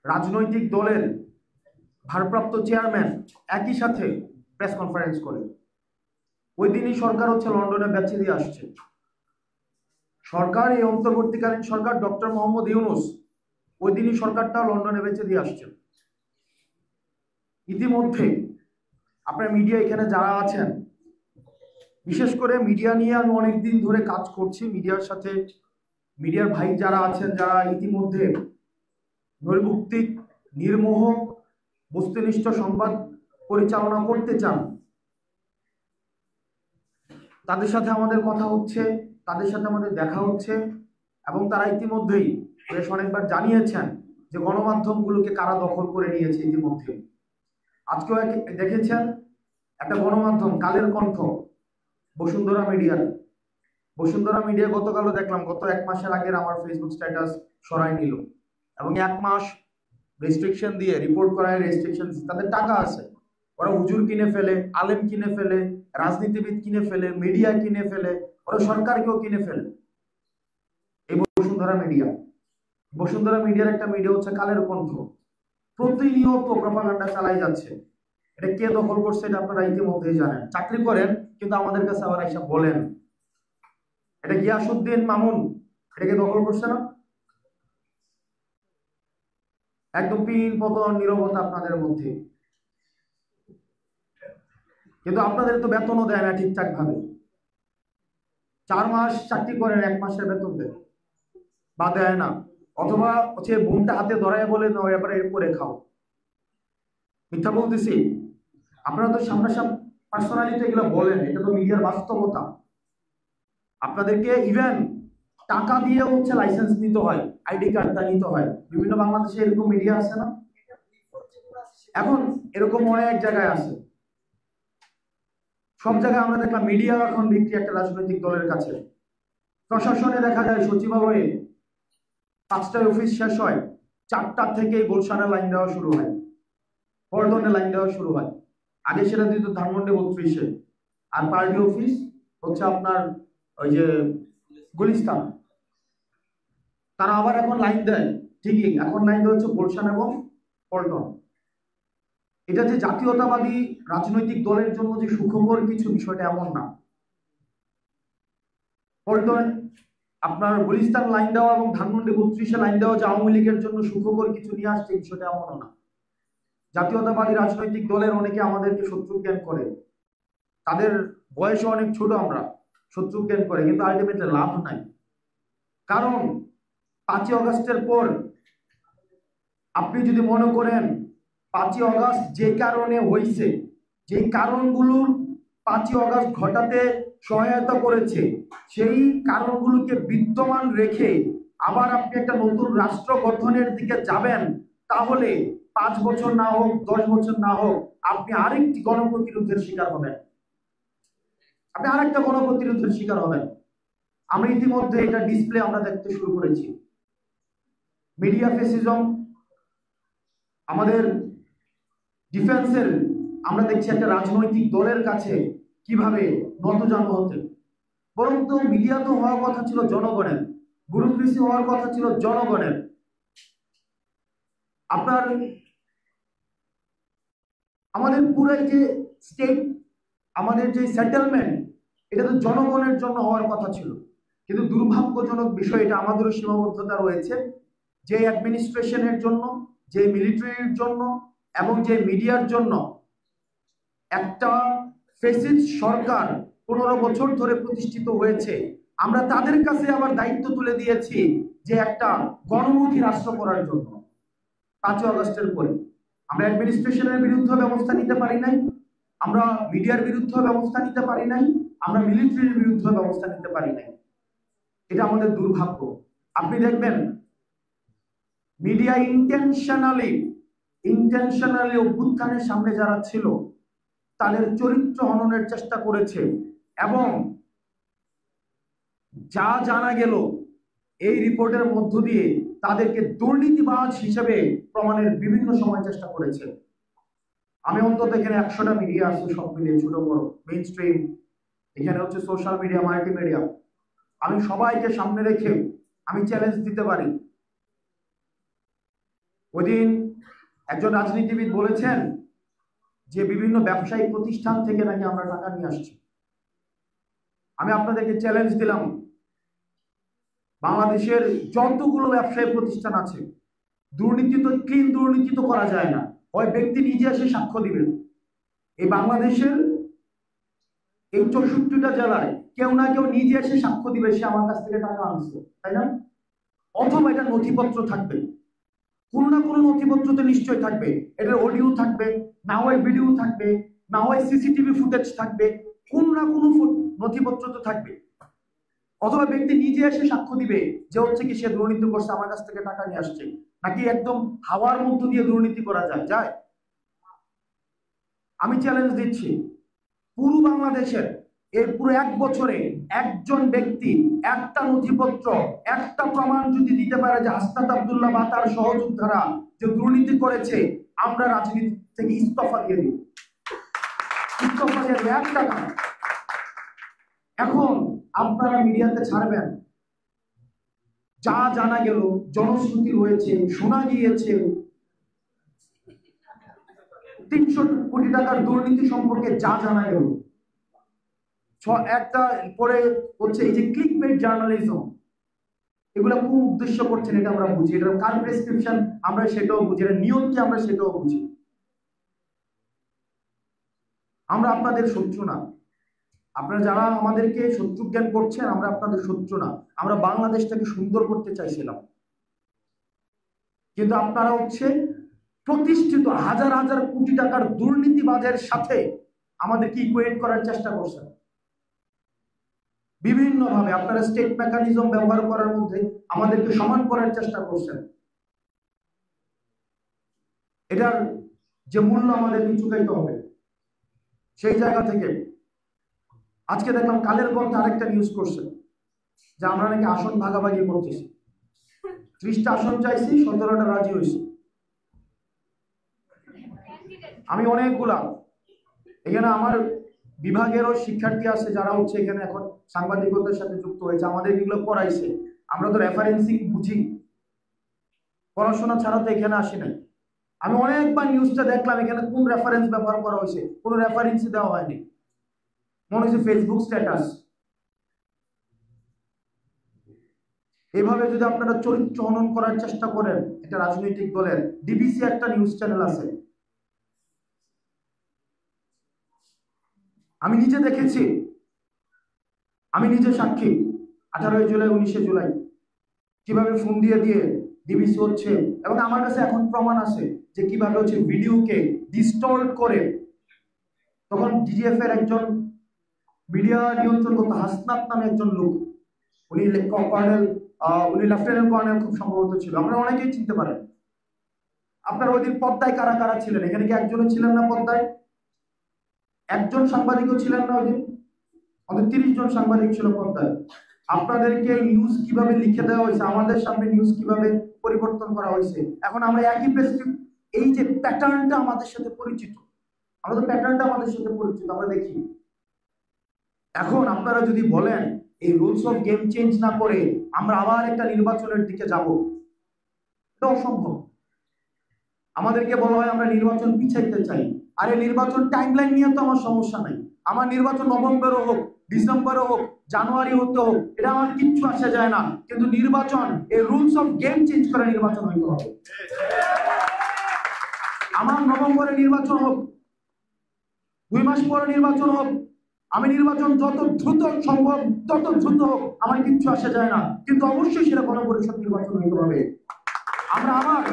রাজনৈতিক দলের ভারপ্রাপ্ত চেয়ারম্যান একই সাথে প্রেস কনফারেন্স করে। ওই দিনই সরকার হচ্ছে লন্ডনে বেচে দিয়ে আসছে। সরকার, এই অন্তর্বর্তীকালীন সরকার, ডক্টর মোহাম্মদ ইউনূস, ওই দিনই সরকারটা লন্ডনে বেচে দিয়ে আসছে। ইতিমধ্যে আপনার মিডিয়া এখানে যারা আছেন, বিশেষ করে মিডিয়া নিয়ে আমি অনেকদিন ধরে কাজ করছি, মিডিয়ার সাথে মিডিয়ার ভাই যারা আছেন, যারা ইতিমধ্যে নৈর্ভৌক্তিক নির্মোহ বস্তুনিষ্ঠ সংবাদ পরিচালনা করতে চান, তাদের সাথে আমাদের কথা হচ্ছে, তাদের সাথে আমাদের দেখা হচ্ছে, এবং তারা ইতিমধ্যেই বেশ অনেকবার জানিয়েছেন যে গণমাধ্যমগুলোকে কারা দখল করে নিয়েছে। ইতিমধ্যে আজকেও দেখেছেন একটা গণমাধ্যম কালের কণ্ঠ, বসুন্ধরা মিডিয়া গতকালও দেখলাম, গত 1 মাসের আগের আমার ফেসবুক স্ট্যাটাস সরাই নিল এবং 1 মাস রেস্ট্রিকশন দিয়ে, রিপোর্ট করায় রেস্ট্রিকশন, তাদের টাকা আছে, ওরা হুজুর কিনে ফেলে, আলেম কিনে ফেলে, রাজনীতিবিদ কিনে ফেলে, মিডিয়া কিনে ফেলে, ওরা সরকারকেও কিনে ফেলে। এই বসুন্ধরা মিডিয়ার একটা মিডিয়া হচ্ছে কালের কণ্ঠ, প্রতিনিয়ত প্রপাগান্ডা চালাই যাচ্ছে। এটা কে দখল করছে এটা আপনারা ইতিমধ্যেই জানেন। চাকরি করেন কিন্তু আমাদের কাছে আবার এসে বলেন এটা গিয়াসউদ্দিন মামুন এটাকে দখল করছে না? একদম পিন পতন নীরবতা আপনাদের মধ্যে। কিন্তু আপনাদের তো বেতনও দেয় না ঠিকঠাক ভাবে। 4 মাস চাকরি করেন, 1 মাসের বেতন দেয় বা দেয় না, অথবা হচ্ছে বোনটা হাতে ধরায় বলে না ব্যাপারে করে খাও। মিথ্যা বলতেছি? আপনারা তো সামনাসামনি পার্সোনালি তো এগুলো বলেন, এটা তো মিডিয়ার বাস্তবতা। আপনাদেরকে ইভেন টাকা দিয়ে হচ্ছে লাইসেন্স নিতে হয়, আইডি কার্ডটা নিতে হয়। বিভিন্ন বাংলাদেশে এরকম মিডিয়া আছে না? এখন এরকম অনেক জায়গায় আছে, সব জায়গায় আমরা দেখলাম মিডিয়া এখন বিক্রি একটা রাজনৈতিক দলের কাছে। প্রশাসনে দেখা যায় সচিবালয়ে 5টায় অফিস শেষ হয়, 4টা থেকে গুলশানে লাইন দেওয়া শুরু হয়, পল্টনে লাইন দেওয়া শুরু হয়। আগে সেটা দিত ধানমন্ডি 32-এ, আর পার্টি অফিস হচ্ছে আপনার ওই যে গুলিস্তান। তারা আবার এখন লাইন দেয়, ঠিকই এখন লাইন দেওয়া হচ্ছে গুলশান এবং পল্টন। এটা যে জাতীয়তাবাদী রাজনৈতিক দলের জন্য যে সুখবর কিছু, বিষয়টা এমন না। পল্টন আপনার গুলিস্তান লাইন দেওয়া এবং ধানমন্ডি 32-এ লাইন দেওয়া যে আওয়ামী লীগের জন্য সুখবর কিছু নিয়ে আসছে, বিষয়টা এমনও না। জাতীয়তাবাদী রাজনৈতিক দলের অনেকে আমাদেরকে শত্রু জ্ঞান করে, তাদের বয়সে অনেক ছোট, আমরা শত্রু জ্ঞান করে, কিন্তু আলটিমেটলি লাভ নাই। কারণ 5ই অগস্টের পর আপনি যদি মনে করেন 5ই অগস্ট যে কারণে হয়েছে, যে কারণগুলোর 5ই অগস্ট ঘটাতে সহায়তা করেছে, সেই কারণগুলোকে বিদ্যমান রেখে আবার আপনি একটা নতুন রাষ্ট্র গঠনের দিকে যাবেন, তাহলে 5 বছর না হোক, 10 বছর না হোক, আপনি আরেকটি গণপ্রতিরোধের শিকার হবেন। আমরা ইতিমধ্যে এটা ডিসপ্লে আমরা দেখতে শুরু করেছি। মিডিয়া ফেসিজম, আমাদের ডিফেন্সের আমরা দেখছি একটা রাজনৈতিক দলের কাছে কিভাবে নতজানু হতে। বরং তো মিডিয়া তো হওয়ার কথা ছিল জনগণের, ব্যুরোক্রেসি হওয়ার কথা ছিল জনগণের। আপনার আমাদের পুরো যে স্টেট, আমাদের যে সেটেলমেন্ট, এটা তো জনগণের জন্য হওয়ার কথা ছিল। কিন্তু দুর্ভাগ্যজনক বিষয়, এটা আমাদেরও সীমাবদ্ধতা রয়েছে, যে অ্যাডমিনিস্ট্রেশনের জন্য, যে মিলিটারির জন্য এবং যে মিডিয়ার জন্য একটা ফ্যাসিস্ট সরকার 15 বছর ধরে প্রতিষ্ঠিত হয়েছে, আমরা তাদের কাছে আবার দায়িত্ব তুলে দিয়েছি যে একটা গণমুখী রাষ্ট্র করার জন্য। 5ই অগস্টের পরে আমরা অ্যাডমিনিস্ট্রেশনের বিরুদ্ধে ব্যবস্থা নিতে পারি নাই, আমরা মিডিয়ার বিরুদ্ধে ব্যবস্থা নিতে পারি নাই, আমরা মিলিটারির বিরুদ্ধে ব্যবস্থা নিতে পারি নাই। এটা আমাদের দুর্ভাগ্য। আপনি দেখবেন মিডিয়া ইন্টেনশনালি অভ্যুত্থানের সামনে যারা ছিল, তাদের চরিত্র হননের চেষ্টা করেছে, এবং যা জানা গেল এই রিপোর্টের মধ্য দিয়ে তাদেরকে দুর্নীতিবাজ হিসেবে প্রমাণের বিভিন্ন সময় চেষ্টা করেছে। আমি অন্তত এখানে 100টা মিডিয়া আছে, সব মিলিয়ে ছোট বড়, মেইন স্ট্রিম, এখানে হচ্ছে সোশ্যাল মিডিয়া, মাল্টিমিডিয়া, আমি সবাইকে সামনে রেখে আমি চ্যালেঞ্জ দিতে পারি, ওইদিন একজন রাজনীতিবিদ বলেছেন যে বিভিন্ন ব্যবসায়িক প্রতিষ্ঠান থেকে নাকি আমরা টাকা নিয়ে আসছি। আমি আপনাদেরকে চ্যালেঞ্জ দিলাম, বাংলাদেশের যতগুলো ব্যবসায়ী প্রতিষ্ঠান আছে, দুর্নীতি তো ক্লিন দুর্নীতি তো করা যায় না, ওই ব্যক্তি নিজে এসে সাক্ষ্য দিবেন এই বাংলাদেশের এই 64টা জেলায় কেউ না কেউ নিজে এসে সাক্ষ্য দিবে সে আমার কাছ থেকে টাকা আনছে, তাই না? অথবা এটা নথিপত্র থাকবে, কোনো না কোনো নথিপত্রতে নিশ্চয় থাকবে, এটার অডিও থাকবে, না হয় ভিডিও থাকবে, না হয় সিসিটিভি ফুটেজ থাকবে, কোনো না কোনো নথিপত্র তো থাকবে। অথবা ব্যক্তি নিজে এসে সাক্ষ্য দিবে যে হচ্ছে কি সে দুর্নীতি করছে, আমার কাছ থেকে টাকা নিয়ে আসছে। নাকি একদম হাওয়ার মধ্য দিয়ে দুর্নীতি করা যায়? আমি চ্যালেঞ্জ দিচ্ছি, পুরো বাংলাদেশের এই পুরো 1 বছরে একজন ব্যক্তি একটা নথিপত্র একটা প্রমাণ যদি দিতে পারে যে হাসনাত আব্দুল্লাহ বা তার সহযোদ্ধারা যে দুর্নীতি করেছে, আমরা রাজনীতি থেকে ইস্তফা দিয়ে দিব। ইস্তফা দিয়ে একটা না। এখন আপনারা মিডিয়াতে ছাড়বেন, যা জানা গেল, জনশ্রুতি হয়েছে, শোনা গিয়েছে 300 কোটি টাকার দুর্নীতি সম্পর্কে যা জানা গেল, একটা পরে হচ্ছে এই যে ক্লিকবেট জার্নালিজম, এগুলো কোন উদ্দেশ্য করছেন এটা আমরা বুঝি, এটা কার প্রেসক্রিপশন আমরা সেটাও বুঝি, এটা নিয়ম কি আমরা সেটাও বুঝি। আমরা আপনাদের শত্রু না, আপনারা যারা আমাদেরকে শত্রু জ্ঞান করছেন, আমরা আপনাদের শত্রু না, আমরা বাংলাদেশটাকে সুন্দর করতে চাইছিলাম। কিন্তু আপনারা হচ্ছে প্রতিষ্ঠিত হাজার হাজার কোটি টাকার দুর্নীতিবাজের সাথে আমাদেরকে ইকুয়েট করার চেষ্টা করছেন বিভিন্ন ভাবে। আপনারা স্টেট মেকানিজম ব্যবহার করার মধ্যে আমাদেরকে সমান করার চেষ্টা করছেন। এটার যে মূল্য আমাদেরকে চুকাইতে হবে, সেই জায়গা থেকে আজকে দেখলাম কালের গঞ্জে আরেকটা নিউজ করছে যে আমরা নাকি আসন ভাগাভাগি করতেছি, 30টা আসন চাইছি, 17টা রাজি হয়েছে। আমি অনেকগুলা এখানে আমার বিভাগেরও শিক্ষার্থী আছে যারা হচ্ছে এখানে এখন সাংবাদিকতার সাথে যুক্ত হয়েছে, আমাদের এগুলো পড়াইছে। আমরা তো রেফারেন্সিং বুঝি, পড়াশোনা ছাড়া তো এখানে আসি নাই। আমি অনেকবার নিউজটা দেখলাম, এখানে কোন রেফারেন্স ব্যবহার করা হয়েছে, কোনো রেফারেন্সই দেওয়া হয়নি, মনে হচ্ছে ফেসবুক স্ট্যাটাস। এভাবে যদি আপনারা চরিত্র হনন করার চেষ্টা করেন একটা রাজনৈতিক দলের, ডিবিসি একটা নিউজ চ্যানেল আছে, আমি নিজে দেখেছি, আমি নিজে সাক্ষী, 18 জুলাই 19 জুলাই কিভাবে ফোন দিয়ে দিয়ে ডিবিসি হচ্ছে, এবং আমার কাছে এখন প্রমাণ আছে যে কিভাবে হচ্ছে ভিডিওকে ডিস্টর্ট করে। তখন ডিজিএফ এর একজন মিডিয়া নিয়ন্ত্রণ করতো হাসনাত নামে একজন লোক, উনি কর্নেল, উনি লেফটেন্যান্ট কর্নেল খুব সম্ভবত ছিল, আমরা অনেকেই চিনতে পারেন। আপনারা ওই দিন পদ্মায় কারা কারা ছিলেন? এখানে কি একজনও ছিলেন না পদ্মায়? একজন সাংবাদিকও ছিলেন না ওই দিন? আমাদের 30 জন সাংবাদিক ছিল পদ্মায়। আপনাদেরকে নিউজ কিভাবে লিখে দেওয়া হয়েছে, আমাদের সামনে নিউজ কিভাবে পরিবর্তন করা হয়েছে, এখন আমরা একই প্রেসক্রিপ্ট, এই যে প্যাটার্নটা আমাদের সাথে পরিচিত, আমরা তো প্যাটার্নটা আমাদের সাথে পরিচিত, আমরা দেখি। এখন আপনারা যদি বলেন এই রুলস অফ গেম চেঞ্জ না করে আমরা আবার একটা নির্বাচনের দিকে যাব, এটা অসম্ভব। আমাদেরকে বলা হয় আমরা নির্বাচন পিছাইতে চাই, আরে নির্বাচন টাইমলাইন নিয়ে তো আমার সমস্যা নাই, আমার নির্বাচন নভেম্বরও হোক, ডিসেম্বরও হোক, জানুয়ারি হতে হোক, এটা আমার কিচ্ছু আসে যায় না, কিন্তু নির্বাচন এই রুলস অফ গেম চেঞ্জ করে নির্বাচন হইতে হবে। আমার নভেম্বরে নির্বাচন হোক, 2 মাস পরে নির্বাচন হোক, আমি নির্বাচন যত দ্রুত সম্ভব তত দ্রুত হোক, আমার কিচ্ছু আসে যায় না, কিন্তু অবশ্যই সেটা গণপরিষদ নির্বাচন হইতে হবে। আমরা আবার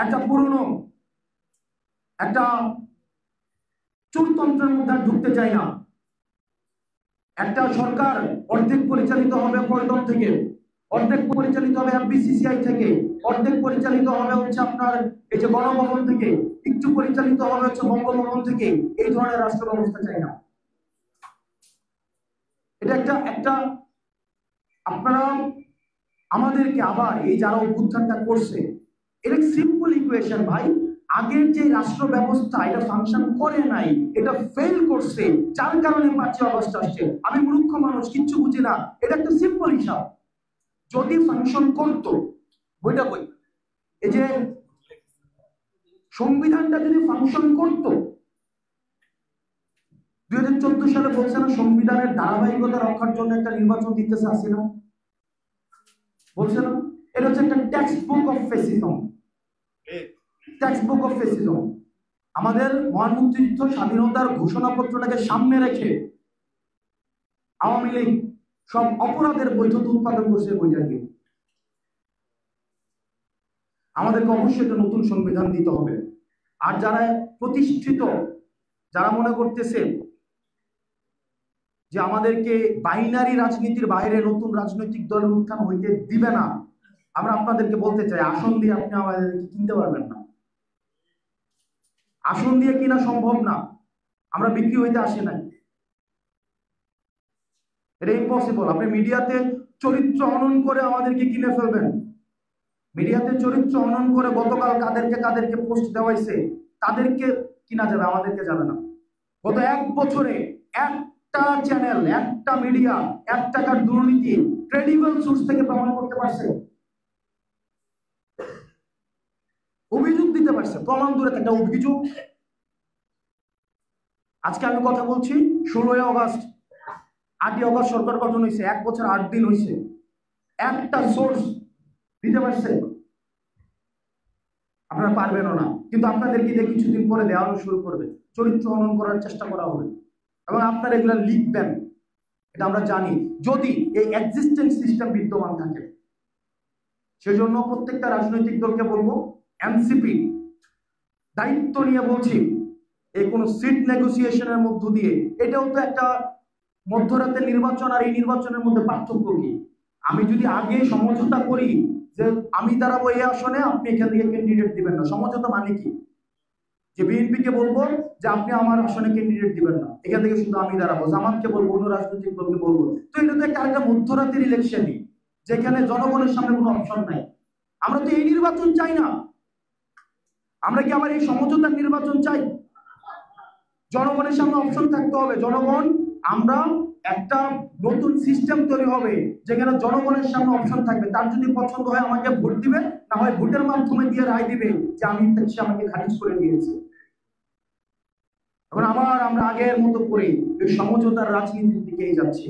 একটা পুরনো একটা চুরতন্ত্রের মধ্যে ঢুকতে চাই না। একটা সরকার অর্ধেক পরিচালিত হবে পল্টন থেকে, অর্ধেক পরিচালিত হবে এফবিসিসিআই থেকে, অর্ধেক পরিচালিত হবে হচ্ছে আপনার এই যে গণভবন থেকে, একটু পরিচালিত হবে হচ্ছে বঙ্গভবন থেকে। এই ধরনের রাষ্ট্র ব্যবস্থা চাই না। এটা একটা আপনারা আমাদেরকে আবার এই যারা অভ্যুত্থানটা করছে, এটা সিম্পল ইকুয়েশন ভাই। আগের যে রাষ্ট্র ব্যবস্থা এটা ফাংশন করে নাই, এটা ফেল করছে, যার কারণে 5ই আগস্ট আসছে। আমি মূর্খ মানুষ, কিচ্ছু বুঝি না, এটা একটা সিম্পল হিসাব। যদি ফাংশন করতো, বইটা বই, এই যে সংবিধানটা যদি ফাংশন করত, 2014 সালে বলছে না সংবিধানের ধারাবাহিকতা রক্ষার জন্য একটা নির্বাচন দিতেছে হাসিনা, বলছে না? এটা হচ্ছে একটা text book of fascism, text book of fascism. আমাদের মহান মুক্তিযুদ্ধ স্বাধীনতার ঘোষণাপত্রটাকে সামনে রেখে আওয়ামী লীগ সব অপরাধের বৈধতা উৎপাদন করছে বইটা দিয়ে। আমাদেরকে অবশ্যই একটা নতুন সংবিধান দিতে হবে। আর যারা প্রতিষ্ঠিত, যারা মনে করতেছে যে আমাদেরকে বাইনারি রাজনীতির বাইরে নতুন রাজনৈতিক দলের উত্থান হইতে দিবে না, আমরা আপনাদেরকে বলতে চাই, আসন দিয়ে আপনি আমাদেরকে কিনতে পারবেন না। আসন দিয়ে কিনা সম্ভব না, আমরা বিক্রি হইতে আসি নাই, এটা ইম্পসিবল। আপনি মিডিয়াতে চরিত্র হনন করে আমাদেরকে কিনে ফেলবেন, মিডিয়াতে চরিত্র হনন করে গতকাল কাদেরকে পোস্ট দেওয়াইছে তাদেরকে কিনা যাবে, আমাদেরকে যাবে না। গত 1 বছরে একটা চ্যানেল, একটা মিডিয়া 1 টাকার দুর্নীতি ক্রেডিবল সোর্স থেকে প্রমাণ করতে পারছে, অভিযোগ দিতে পারছে, প্রমাণ দূরে একটা অভিযোগ। আজকে আমি কথা বলছি 16 আগস্ট, 8 আগস্ট সরকার গঠন হয়েছে, 1 বছর 8 দিন হয়েছে, একটা সোর্স দিতে পারছে? আপনারা পারবেনও না, কিন্তু আপনাদেরকে দিয়ে কিছুদিন পরে দেওয়ানো শুরু করবে, চরিত্র হনন করার চেষ্টা করা হবে এবং আপনারা এগুলো লিখবেন, এটা আমরা জানি, যদি এই এক্সিস্টেন্স সিস্টেম বিদ্যমান থাকে। সেজন্য প্রত্যেকটা রাজনৈতিক দলকে বলবো, এনসিপি দায়িত্ব নিয়ে বলছি, এই কোন সিট নেগোসিয়েশনের মধ্য দিয়ে, এটাও তো একটা মধ্যরাতের নির্বাচন, আর এই নির্বাচনের মধ্যে পার্থক্য কি? আমি যদি আগে সমঝোতা করি যে আমি দাঁড়াবো এই আসনে, আপনি এখান থেকে ক্যান্ডিডেট দিবেন না, সমঝোতা মানে কি? যে বিএনপি কে বলবো যে আপনি আমার আসনে ক্যান্ডিডেট দিবেন না, এখান থেকে শুধু আমি দাঁড়াবো, জামাতকে বলবো, অন্য রাজনৈতিক দলকে বলবো। তো এটা তো একটা মধ্যরাতের ইলেকশনই, যেখানে জনগণের সামনে কোনো অপশন নাই। আমরা তো এই নির্বাচন চাই না, আমরা কি আবার এই সমঝোতার নির্বাচন চাই? জনগণের সামনে অপশন থাকতে হবে, জনগণ, আমরা একটা নতুন সিস্টেম তৈরি হবে যেখানে জনগণের সামনে অপশন থাকবে, তার যদি পছন্দ হয় আমাকে ভোট দিবে, না হয় ভোটের মাধ্যমে দিয়ে রায় দিবে যে আমি সে আমাকে খারিজ করে দিয়েছে। এখন আবার আমরা আগের মতো করে এই সমঝোতার রাজনীতির দিকেই যাচ্ছি।